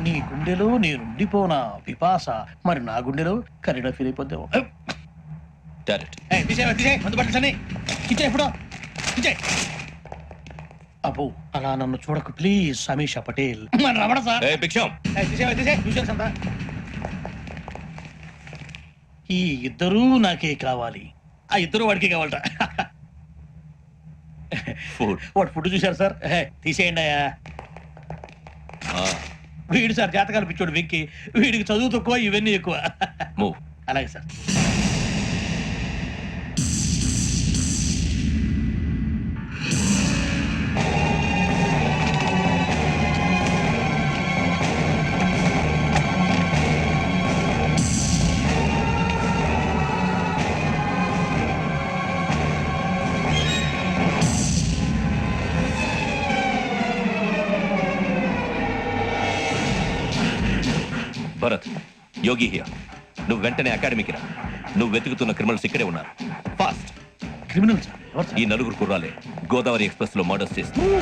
నీ గుండెలో నేనుండిపోనా పిపాస, మరి నా గుండెలో కరీడా ఫీల్ అయిపోద్దాము. అబ్బో అలా నన్ను చూడకు ప్లీజ్. సమీషా పటేల్ రమణ సార్. ఈ ఇద్దరూ నాకే కావాలి. ఆ ఇద్దరు వాడికి కావాలట. వాడు ఫుడ్ చూశారు సార్. తీసేయండి అయ్యా. వీడు సార్ జాతకాలు పిచ్చోడు వెక్కి, వీడికి చదువు తక్కువ ఇవన్నీ ఎక్కువ. అలాగే సార్. Bharat, Yogi here. నువ్వు వెంటనే అకాడమీకి రా. నువ్వు వెతుకుతున్న క్రిమినల్స్ ఇక్కడే ఉన్నారు. ఫాస్ట్. Criminal sir? ఈ నలుగురు కుర్రాలే గోదావరి ఎక్స్ప్రెస్ లో మర్డర్స్ చేసి